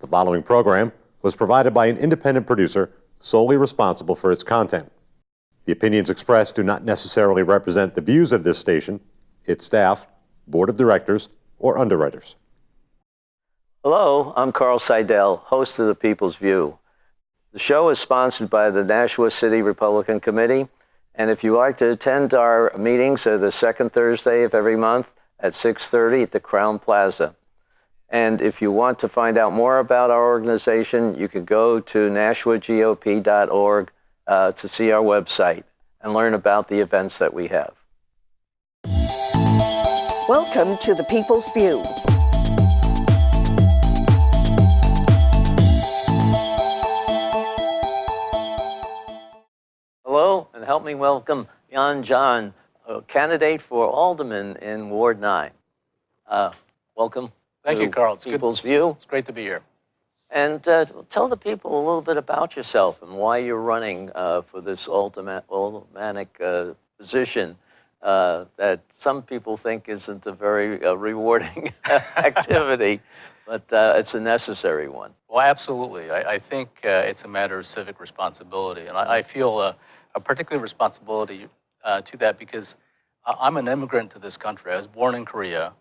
The following program was provided by an independent producer solely responsible for its content. The opinions expressed do not necessarily represent the views of this station, its staff, board of directors, or underwriters. Hello, I'm Carl Seidel, host of The People's View. The show is sponsored by the Nashua City Republican Committee, and if you like to attend our meetings, they're the second Thursday of every month at 6:30 at the Crown Plaza. And if you want to find out more about our organization, you can go to nashuagop.org to see our website and learn about the events that we have. Welcome to The People's View. Hello, and help me welcome Iang Jeon, a candidate for Alderman in Ward 9. Welcome. Thank you, Carl. It's People's View. It's great to be here. And tell the people a little bit about yourself and why you're running for this aldermanic position that some people think isn't a very rewarding activity, but it's a necessary one. Well, absolutely. I think it's a matter of civic responsibility, and I feel a particular responsibility to that because I'm an immigrant to this country. I was born in Korea,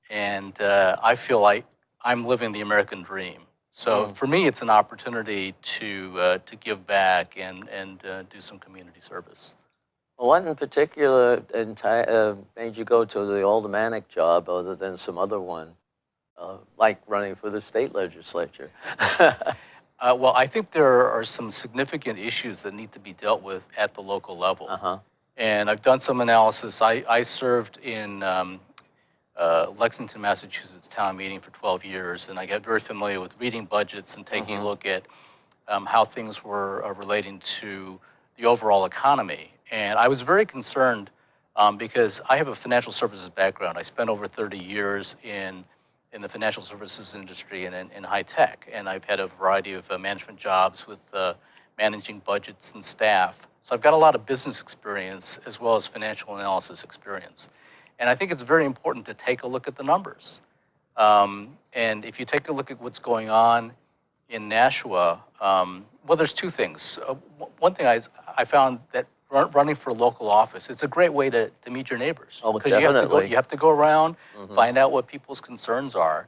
and I feel like I'm living the American dream. So for me, it's an opportunity to give back and do some community service. Well, what in particular made you go to the aldermanic job other than some other one, like running for the state legislature? Well, I think there are some significant issues that need to be dealt with at the local level. And I've done some analysis. I served in Lexington, Massachusetts town meeting for 12 years, and I got very familiar with reading budgets and taking a look at how things were relating to the overall economy. And I was very concerned because I have a financial services background. I spent over 30 years in the financial services industry and in high tech, and I've had a variety of management jobs with managing budgets and staff. So I've got a lot of business experience as well as financial analysis experience. And I think it's very important to take a look at the numbers. And if you take a look at what's going on in Nashua, well, there's two things. One thing I found that running for a local office, it's a great way to meet your neighbors. Oh, because definitely. you have to go around, find out what people's concerns are.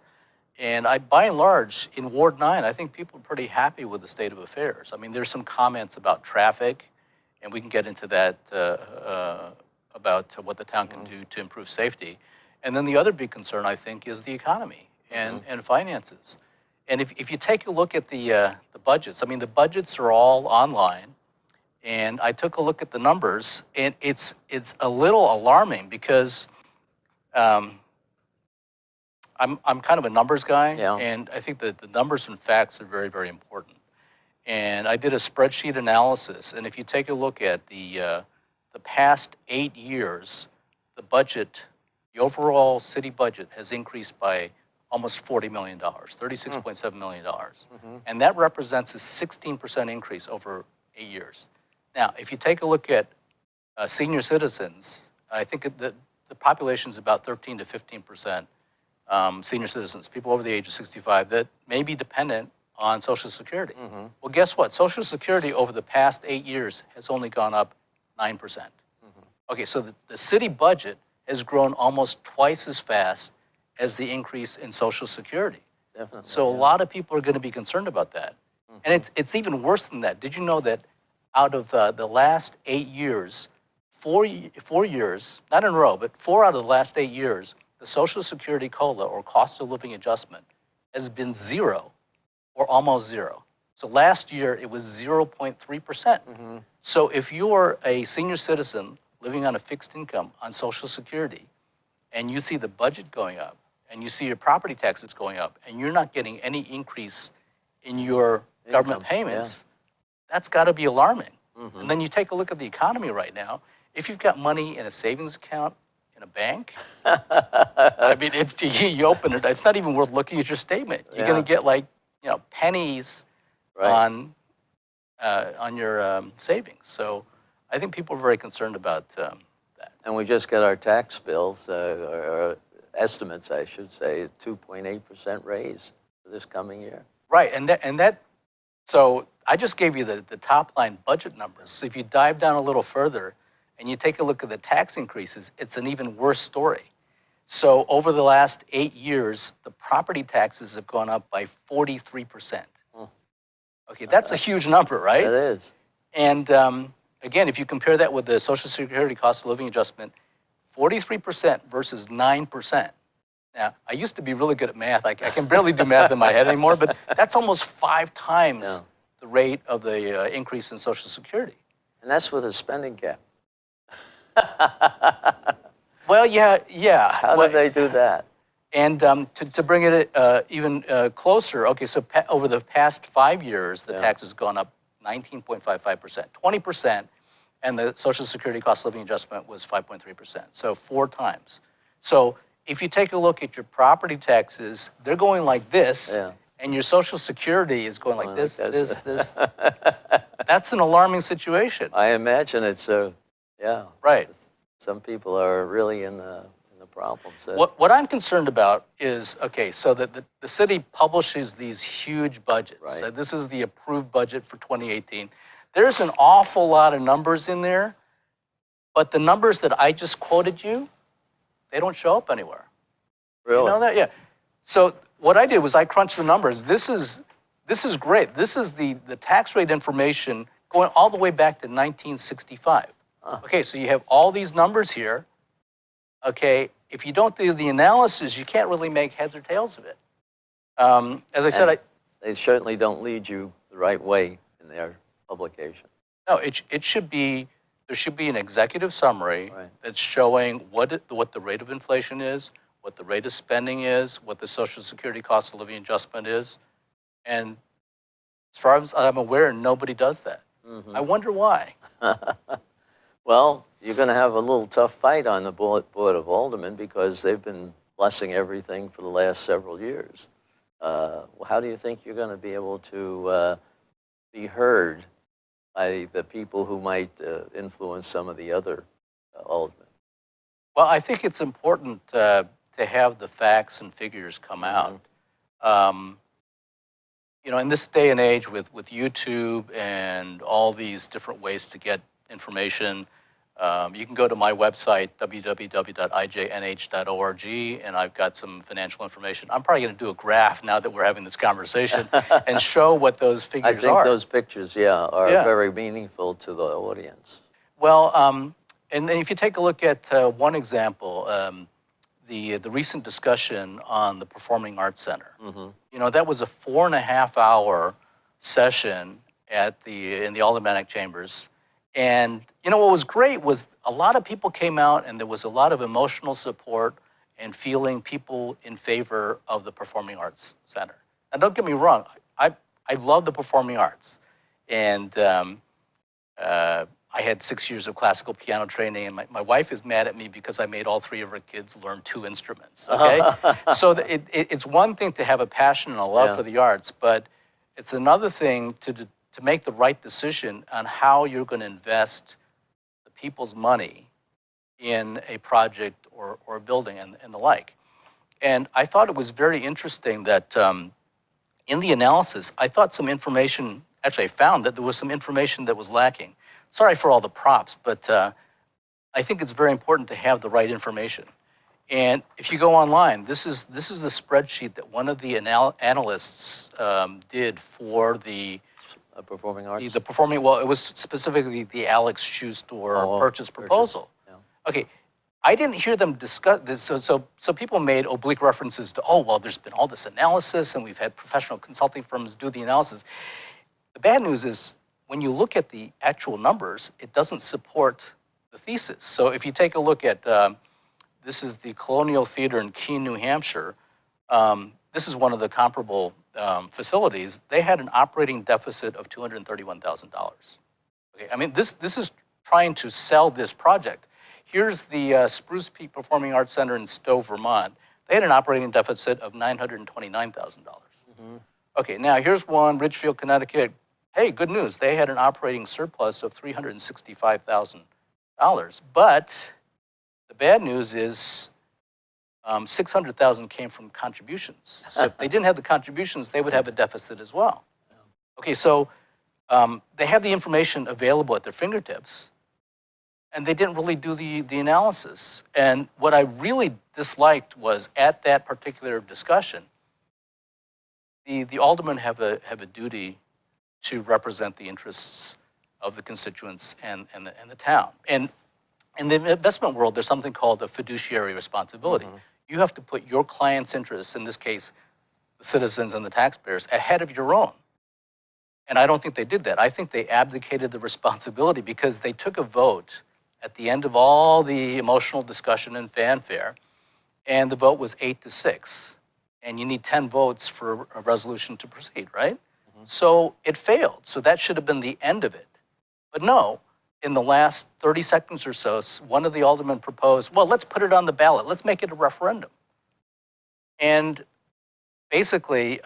And by and large, in Ward 9, I think people are pretty happy with the state of affairs. I mean, there's some comments about traffic, and we can get into that about what the town can do to improve safety. And then the other big concern, I think, is the economy and finances. And if you take a look at the budgets, I mean, the budgets are all online. And I took a look at the numbers, and it's a little alarming because I'm kind of a numbers guy, and I think that the numbers and facts are very, very important. And I did a spreadsheet analysis, and if you take a look at the past 8 years, the budget, the overall city budget has increased by almost $40 million, $36.7 million. And that represents a 16% increase over 8 years. Now, if you take a look at senior citizens, I think the population is about 13 to 15% senior citizens, people over the age of 65 that may be dependent on Social Security. Well, guess what? Social Security over the past 8 years has only gone up 9%. Okay, so the city budget has grown almost twice as fast as the increase in Social Security. Definitely. So a lot of people are going to be concerned about that. And it's even worse than that. Did you know that out of the last 8 years, 4 years, not in a row, but 4 out of the last 8 years, the Social Security COLA, or cost of living adjustment, has been 0 or almost 0. So last year, it was 0.3%. So if you're a senior citizen living on a fixed income on Social Security, and you see the budget going up, and you see your property taxes going up, and you're not getting any increase in your government payments, that's got to be alarming. And then you take a look at the economy right now. If you've got money in a savings account in a bank, I mean, you open it, it's not even worth looking at your statement. You're going to get like, pennies on your savings. So I think people are very concerned about that. And we just got our tax bills, or estimates, I should say, 2.8% raise for this coming year. Right, so I just gave you the top line budget numbers. So if you dive down a little further and you take a look at the tax increases, it's an even worse story. So over the last 8 years, the property taxes have gone up by 43%. Okay, that's a huge number, right? It is. And again, if you compare that with the Social Security cost of living adjustment, 43% versus 9%. Now, I used to be really good at math. I can barely do math in my head anymore, but that's almost 5 times the rate of the increase in Social Security. And that's with a spending cap. Well, yeah. How did they do that? And to bring it even closer, okay, so over the past 5 years, the tax has gone up 19.55%, 20%, and the Social Security cost of living adjustment was 5.3%, so 4 times. So if you take a look at your property taxes, they're going like this, and your Social Security is going like this. That's an alarming situation. I imagine it's Right. Some people are really in the problems. What I'm concerned about is, okay, so that the city publishes these huge budgets. Right. So this is the approved budget for 2018. There's an awful lot of numbers in there, but the numbers that I just quoted you, they don't show up anywhere. Really? You know that? Yeah. So what I did was I crunched the numbers. This is great. This is the tax rate information going all the way back to 1965. Okay, so you have all these numbers here. Okay, if you don't do the analysis, you can't really make heads or tails of it. As I said, they certainly don't lead you the right way in their publication. no, it should be, there should be an executive summary that's showing what the rate of inflation is, what the rate of spending is, what the Social Security cost of living adjustment is. And as far as I'm aware, nobody does that. I wonder why. Well, you're going to have a little tough fight on the Board of Aldermen because they've been blessing everything for the last several years. How do you think you're going to be able to be heard by the people who might influence some of the other aldermen? Well, I think it's important to have the facts and figures come out. You know, in this day and age with YouTube and all these different ways to get information, you can go to my website, www.ijnh.org, and I've got some financial information. I'm probably going to do a graph now that we're having this conversation and show what those figures are. I think those pictures, are very meaningful to the audience. Well, and if you take a look at one example, the recent discussion on the Performing Arts Center. You know, that was a 4.5-hour session in the Aldermanic Chambers. And, you know, what was great was a lot of people came out and there was a lot of emotional support and feeling people in favor of the Performing Arts Center. Now, don't get me wrong, I love the performing arts. And I had 6 years of classical piano training, and my wife is mad at me because I made all 3 of her kids learn 2 instruments, okay? So it's one thing to have a passion and a love for the arts, but it's another thing to make the right decision on how you're going to invest the people's money in a project or a building and the like. And I thought it was very interesting that in the analysis, I thought some information, actually I found that there was some information that was lacking. Sorry for all the props, but I think it's very important to have the right information. And if you go online, this is the spreadsheet that one of the analysts did for the Performing Arts? The performing, well, it was specifically the Alex Shoe Store purchase proposal. Okay, I didn't hear them discuss this, so people made oblique references to, oh, well, there's been all this analysis and we've had professional consulting firms do the analysis. The bad news is when you look at the actual numbers, it doesn't support the thesis. So if you take a look at, this is the Colonial Theater in Keene, New Hampshire. This is one of the comparable facilities. They had an operating deficit of $231,000. Okay, I mean, this is trying to sell this project. Here's the Spruce Peak Performing Arts Center in Stowe, Vermont. They had an operating deficit of $929,000. Okay, now here's one, Ridgefield, Connecticut. Hey, good news. They had an operating surplus of $365,000. But the bad news is 600,000 came from contributions. So if they didn't have the contributions, they would have a deficit as well. Okay, so they have the information available at their fingertips, and they didn't really do the analysis. And what I really disliked was at that particular discussion, the aldermen have a duty to represent the interests of the constituents and the town. And in the investment world, there's something called a fiduciary responsibility. You have to put your client's interests, in this case, the citizens and the taxpayers, ahead of your own. And I don't think they did that. I think they abdicated the responsibility because they took a vote at the end of all the emotional discussion and fanfare, and the vote was 8-6. And you need 10 votes for a resolution to proceed, right? So it failed. So that should have been the end of it. But no, in the last 30 seconds or so, one of the aldermen proposed, well, let's put it on the ballot. Let's make it a referendum. And basically,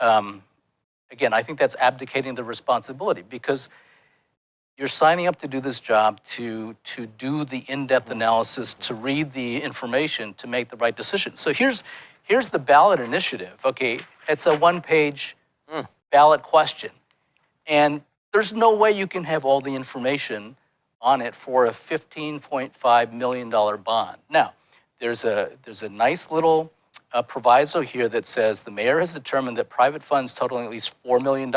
again, I think that's abdicating the responsibility because you're signing up to do this job, to do the in-depth analysis, to read the information, to make the right decision. So here's the ballot initiative. Okay, it's a one-page ballot question. And there's no way you can have all the information on it for a $15.5 million bond. Now, there's a nice little proviso here that says the mayor has determined that private funds totaling at least $4 million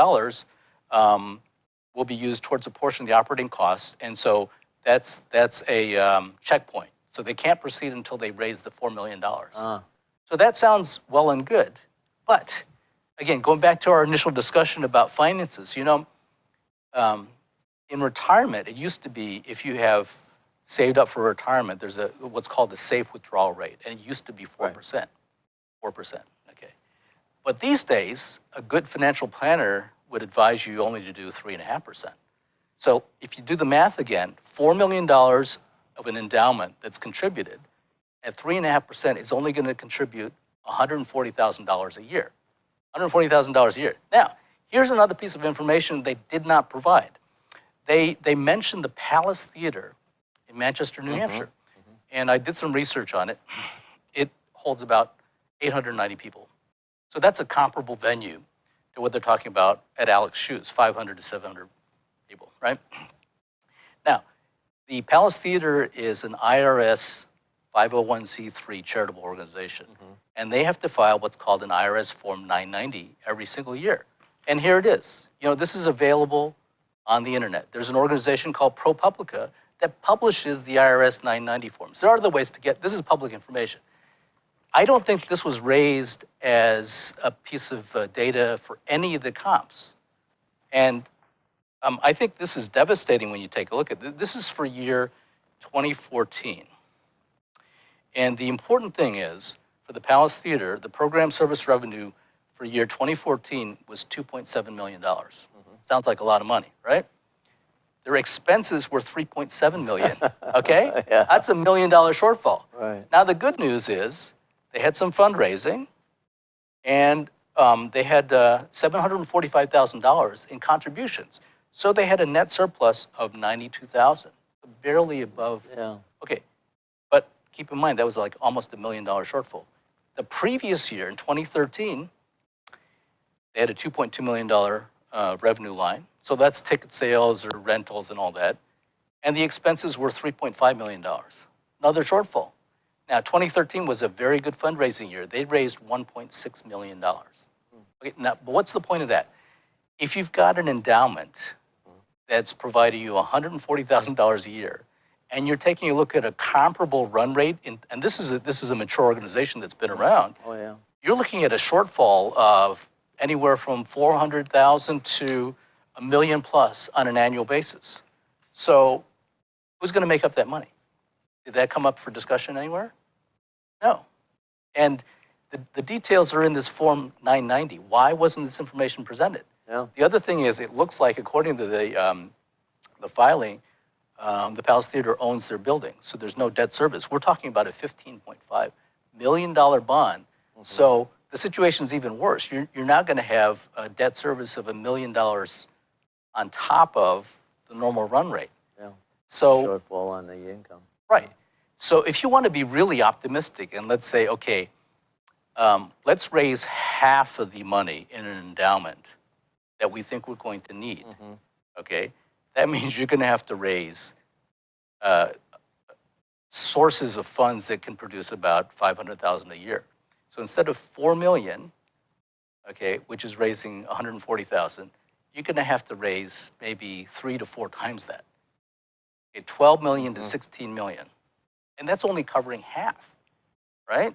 will be used towards a portion of the operating costs. And so that's a checkpoint. So they can't proceed until they raise the $4 million. So that sounds well and good. But again, going back to our initial discussion about finances, you know, in retirement, it used to be if you have saved up for retirement, there's what's called a safe withdrawal rate, and it used to be 4%. Right. 4%, okay. But these days, a good financial planner would advise you only to do 3.5%. So if you do the math again, $4 million of an endowment that's contributed at 3.5% is only going to contribute $140,000 a year. $140,000 a year. Now, here's another piece of information they did not provide. They mentioned the Palace Theater in Manchester, New Hampshire. And I did some research on it. It holds about 890 people. So that's a comparable venue to what they're talking about at Alex Shoes, 500 to 700 people, right? Now, the Palace Theater is an IRS 501c3 charitable organization. And they have to file what's called an IRS Form 990 every single year. And here it is. You know, this is available on the internet. There's an organization called ProPublica that publishes the IRS 990 forms. There are other ways to get, this is public information. I don't think this was raised as a piece of data for any of the comps. And I think this is devastating when you take a look at it. This is for year 2014. And the important thing is, for the Palace Theater, the program service revenue for year 2014 was $2.7 million. Sounds like a lot of money, right? Their expenses were $3.7 million, okay? Yeah. That's $1 million shortfall. Right. Now, the good news is they had some fundraising, and they had $745,000 in contributions. So they had a net surplus of $92,000, barely above. Yeah. Okay, but keep in mind, that was like almost $1 million shortfall. The previous year, in 2013, they had a $2.2 million revenue line. So that's ticket sales or rentals and all that. And the expenses were $3.5 million, another shortfall. Now, 2013 was a very good fundraising year. They raised $1.6 million. Okay, now, but what's the point of that? If you've got an endowment that's providing you $140,000 a year, and you're taking a look at a comparable run rate, and this is a mature organization that's been around. Oh, yeah. You're looking at a shortfall of anywhere from 400,000 to $1 million plus on an annual basis. So who's going to make up that money? Did that come up for discussion anywhere? No. And the details are in this Form 990. Why wasn't this information presented? Yeah. The other thing is, it looks like, according to the filing, the Palace Theater owns their building, so there's no debt service. We're talking about a $15.5 million bond. So the situation's even worse. You're now going to have a debt service of $1 million on top of the normal run rate. Yeah. So Shortfall on the income. right. So if you want to be really optimistic, and let's say, okay, let's raise half of the money in an endowment that we think we're going to need, okay? That means you're going to have to raise sources of funds that can produce about 500,000 a year. So instead of 4 million, okay, which is raising 140,000, you're going to have to raise maybe 3 to 4 times that. Okay, 12 million to 16 million. And that's only covering half, right?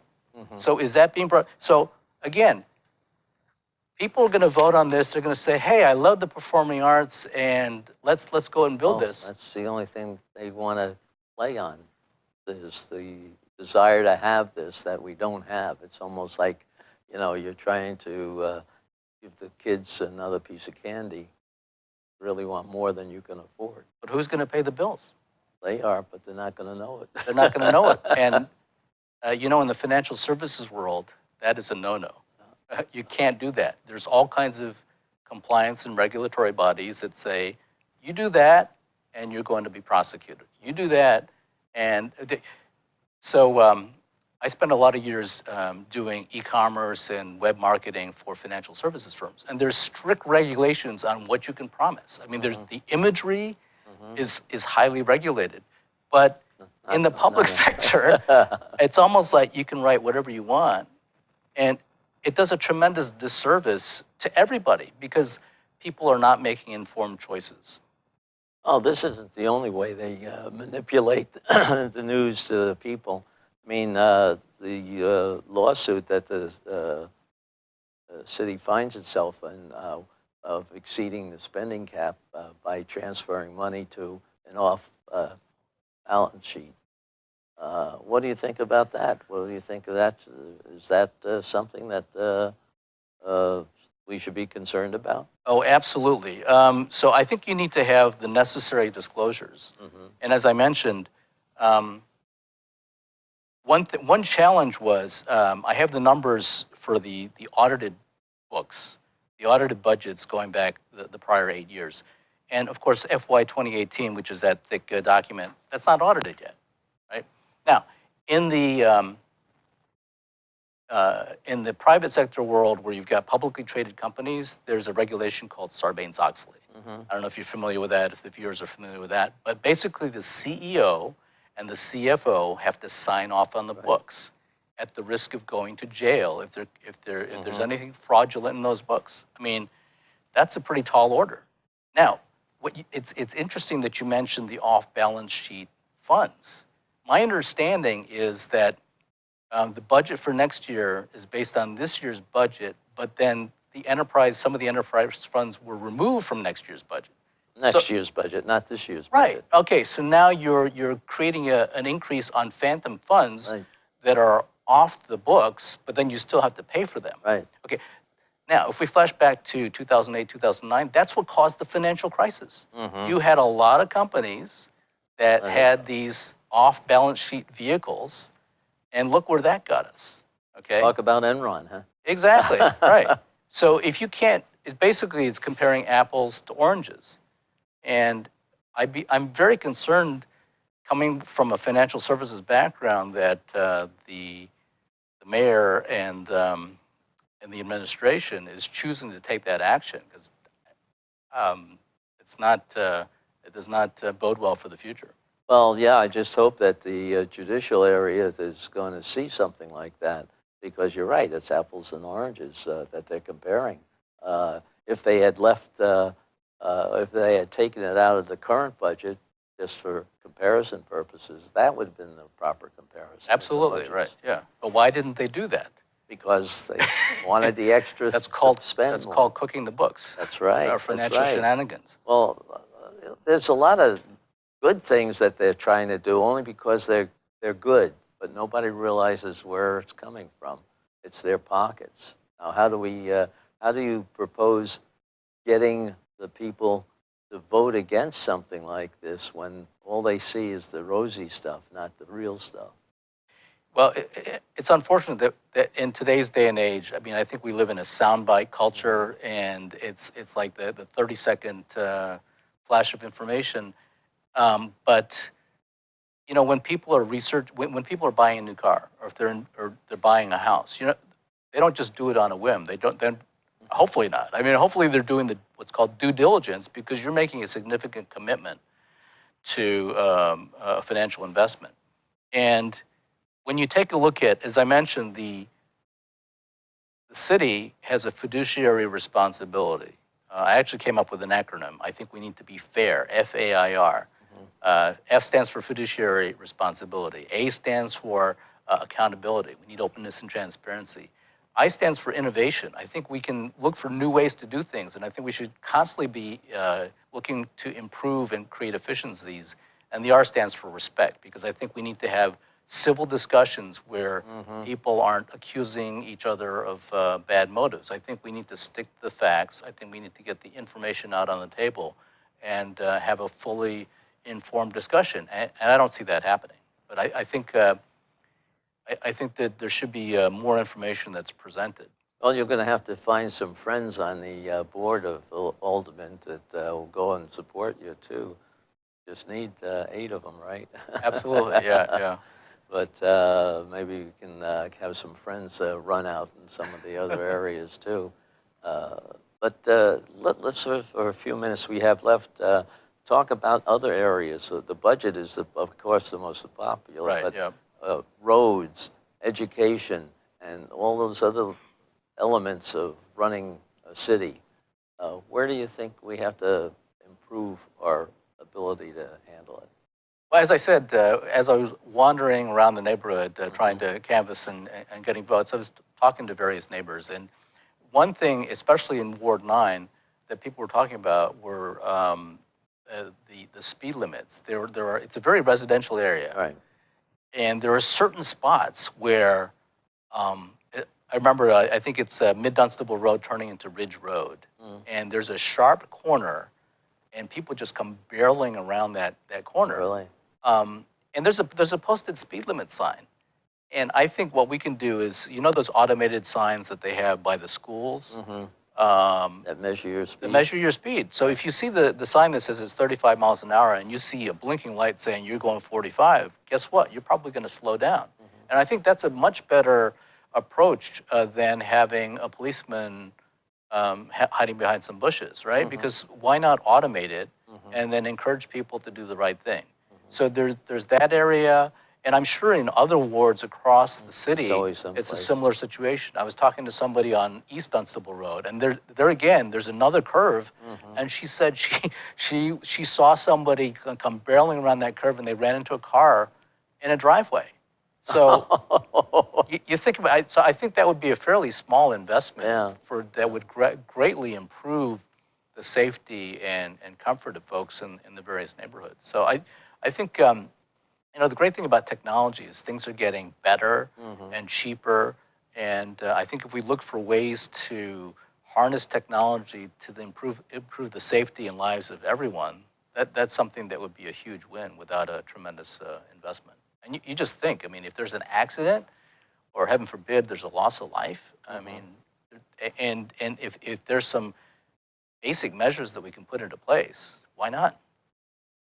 So is that being brought? So again, people are going to vote on this. They're going to say, "Hey, I love the performing arts, and let's go and build this." That's the only thing they want to play on, is the desire to have this that we don't have. It's almost like, you're trying to give the kids another piece of candy. Really want more than you can afford. But who's going to pay the bills? They are, but they're not going to know it. They're not going to know it. And in the financial services world, that is a no-no. You can't do that. There's all kinds of compliance and regulatory bodies that say, you do that, and you're going to be prosecuted. You do that, and I spent a lot of years doing e-commerce and web marketing for financial services firms, and there's strict regulations on what you can promise. I mean, there's the imagery is highly regulated, but in the public sector, it's almost like you can write whatever you want, and it does a tremendous disservice to everybody because people are not making informed choices. Oh, this isn't the only way they manipulate the news to the people. I mean, the lawsuit that the city finds itself in of exceeding the spending cap by transferring money to an off-balance sheet. What do you think about that? What do you think of that? Is that something that we should be concerned about? Oh, absolutely. So I think you need to have the necessary disclosures. And as I mentioned, one challenge was I have the numbers for the audited books, the audited budgets going back the prior 8 years. And of course, FY 2018, which is that thick document, that's not audited yet, right? Now, in the private sector world where you've got publicly traded companies, there's a regulation called Sarbanes-Oxley. I don't know if you're familiar with that, if the viewers are familiar with that, but basically the CEO and the CFO have to sign off on the books at the risk of going to jail if there's anything fraudulent in those books. I mean, that's a pretty tall order. Now, it's interesting that you mentioned the off-balance sheet funds. My understanding is that the budget for next year is based on this year's budget, but then some of the enterprise funds were removed from next year's budget. Next year's budget, not this year's Right. budget. Okay. So now you're creating an increase on phantom funds that are off the books, but then you still have to pay for them. Right. Okay. Now, if we flash back to 2008, 2009, that's what caused the financial crisis. You had a lot of companies that had these off-balance sheet vehicles, and look where that got us. Okay. Talk about Enron, huh? Exactly. Right. So if you can't, it's comparing apples to oranges. And I'm very concerned, coming from a financial services background, that the mayor and the administration is choosing to take that action because it does not bode well for the future. Well, yeah, I just hope that the judicial area is going to see something like that, because you're right, it's apples and oranges that they're comparing. If they had if they had taken it out of the current budget just for comparison purposes, that would have been the proper comparison. Absolutely, right, yeah. But why didn't they do that? Because they wanted the extra That's called spend. That's more. called cooking the books. That's right. Or financial that's right. shenanigans. Well, there's a lot of good things that they're trying to do only because they're good, but nobody realizes where it's coming from. It's their pockets. Now, how do you propose getting the people to vote against something like this when all they see is the rosy stuff, not the real stuff? Well, it's unfortunate that in today's day and age, I mean, I think we live in a soundbite culture, and it's like the 30-second flash of information. But when people are when people are buying a new car, or if they're buying a house, They don't just do it on a whim. They don't. Then, hopefully not. I mean, hopefully they're doing what's called due diligence, because you're making a significant commitment to a financial investment. And when you take a look at, as I mentioned, the city has a fiduciary responsibility. I actually came up with an acronym. I think we need to be fair, FAIR. F stands for fiduciary responsibility. A stands for accountability. We need openness and transparency. I stands for innovation. I think we can look for new ways to do things, and I think we should constantly be looking to improve and create efficiencies. And the R stands for respect, because I think we need to have civil discussions where people aren't accusing each other of bad motives. I think we need to stick to the facts. I think we need to get the information out on the table and have a fully informed discussion. And I don't see that happening. But I think that there should be more information that's presented. Well, you're going to have to find some friends on the board of aldermen that will go and support you too. Just need 8 of them, right? Absolutely, yeah. But maybe we can have some friends run out in some of the other areas too. But let's, for a few minutes we have left, talk about other areas. So the budget is, of course, the most popular. Right, but, yeah. Roads, education, and all those other elements of running a city. Where do you think we have to improve our ability to handle it? Well, as I said, as I was wandering around the neighborhood trying to canvass and getting votes, I was talking to various neighbors. And one thing, especially in Ward 9, that people were talking about were the speed limits. It's a very residential area. Right. And there are certain spots where, I remember, I think it's Mid-Dunstable Road turning into Ridge Road. And there's a sharp corner, and people just come barreling around that corner. Really? And there's a posted speed limit sign. And I think what we can do is, you know those automated signs that they have by the schools? That measure your speed? That measure your speed. So if you see the sign that says it's 35 miles an hour and you see a blinking light saying you're going 45, guess what? You're probably going to slow down. And I think that's a much better approach than having a policeman hiding behind some bushes, right? Because why not automate it and then encourage people to do the right thing? So there's that area, and I'm sure in other wards across the city, it's a similar situation. I was talking to somebody on East Dunstable Road, and there again, there's another curve, and she said she saw somebody come barreling around that curve, and they ran into a car in a driveway. So you think about it. So I think that would be a fairly small investment that would greatly improve the safety and comfort of folks in the various neighborhoods. So I think the great thing about technology is things are getting better and cheaper, and I think if we look for ways to harness technology to improve the safety and lives of everyone, that's something that would be a huge win without a tremendous investment. And you just think, I mean, if there's an accident, or heaven forbid, there's a loss of life, I mean, and if there's some basic measures that we can put into place, why not?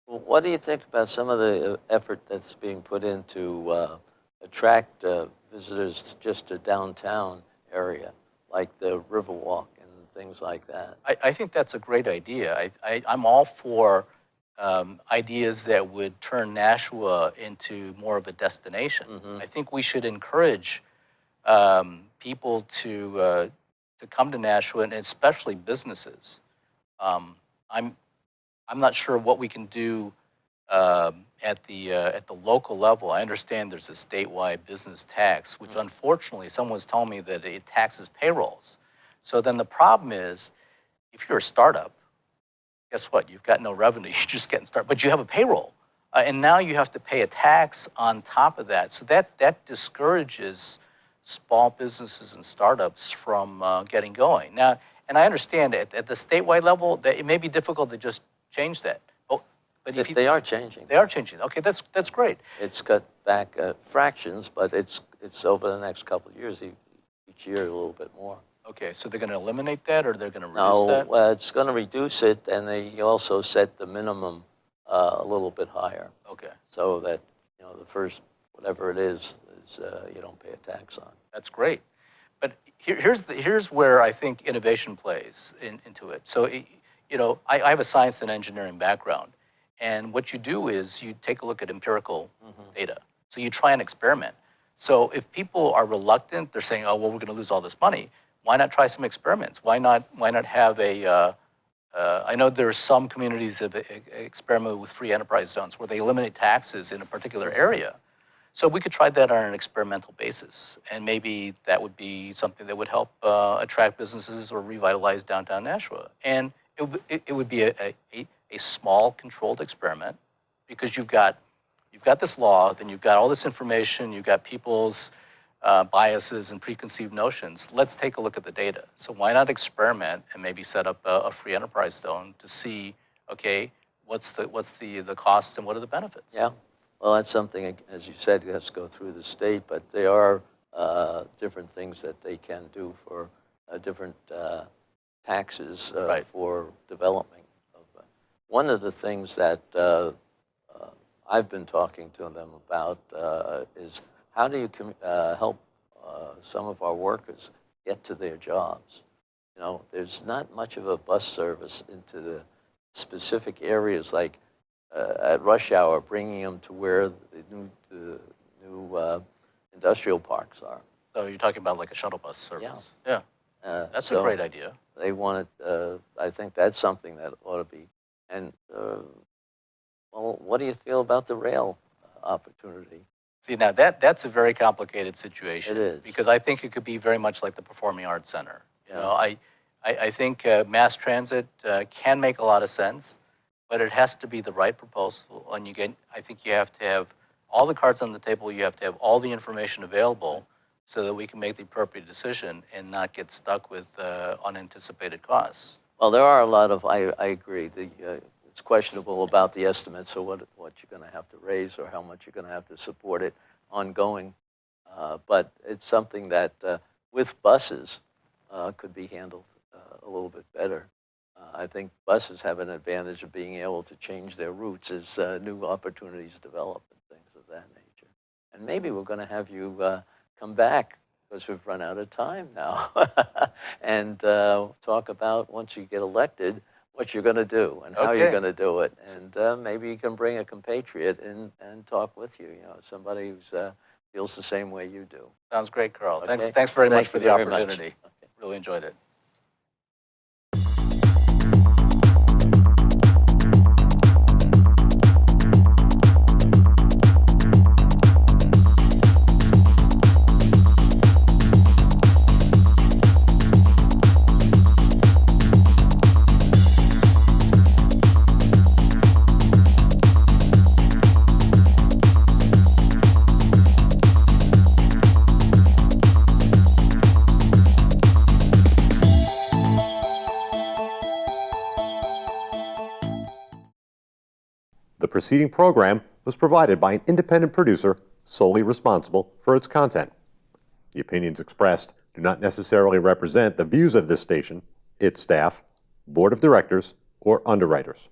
Well, what do you think about some of the effort that's being put in to attract visitors just to downtown area, like the Riverwalk and things like that? I think that's a great idea. I'm all for ideas that would turn Nashua into more of a destination. I think we should encourage people to come to Nashua, and especially businesses. I'm not sure what we can do at the local level. I understand there's a statewide business tax, which unfortunately someone's telling me that it taxes payrolls. So then the problem is, if you're a startup, guess what? You've got no revenue. You're just getting started, but you have a payroll, and now you have to pay a tax on top of that. So that discourages small businesses and startups from getting going. Now, and I understand at the statewide level that it may be difficult to just change that. But if they are changing. They are changing. Okay, that's great. It's cut back fractions, but it's over the next couple of years, each year a little bit more. Okay, so they're going to eliminate that, or they're going to reduce that? No, it's going to reduce it, and they also set the minimum a little bit higher. Okay. So that, the first, whatever it is you don't pay a tax on. That's great. But here's where I think innovation plays into it. So, I have a science and engineering background, and what you do is you take a look at empirical data. So you try an experiment. So if people are reluctant, they're saying, "Oh, well, we're going to lose all this money." Why not try some experiments? Why not have a I know there are some communities that have experimented with free enterprise zones where they eliminate taxes in a particular area. So we could try that on an experimental basis, and maybe that would be something that would help attract businesses or revitalize downtown Nashua. And it would be a small, controlled experiment, because you've got this law, then you've got all this information, you've got people's biases and preconceived notions. Let's take a look at the data. So why not experiment and maybe set up a free enterprise zone to see, okay, what's the cost and what are the benefits? Yeah. Well, that's something, as you said, has to go through the state, but there are different things that they can do for different taxes for development. One of the things that I've been talking to them about is how do you help some of our workers get to their jobs? There's not much of a bus service into the specific areas, like at rush hour, bringing them to where the new industrial parks are. So you're talking about like a shuttle bus service? Yeah. That's a great idea. They want it. I think that's something that ought to be. And well, what do you feel about the rail opportunity? See, now that's a very complicated situation. It is. Because I think it could be very much like the Performing Arts Center. I think mass transit can make a lot of sense, but it has to be the right proposal. And I think you have to have all the cards on the table. You have to have all the information available so that we can make the appropriate decision and not get stuck with unanticipated costs. Well, there are a lot of, I agree, it's questionable about the estimates of what you're going to have to raise or how much you're going to have to support it ongoing. But it's something that with buses could be handled a little bit better. I think buses have an advantage of being able to change their routes as new opportunities develop and things of that nature. And maybe we're going to have you come back, because we've run out of time now, and talk about, once you get elected, what you're going to do and how you're going to do it. And maybe you can bring a compatriot in and talk with you, somebody who feels the same way you do. Sounds great, Carl. Okay. Thanks very much for you the very much. opportunity. Okay. Really enjoyed it. The preceding program was provided by an independent producer solely responsible for its content. The opinions expressed do not necessarily represent the views of this station, its staff, board of directors, or underwriters.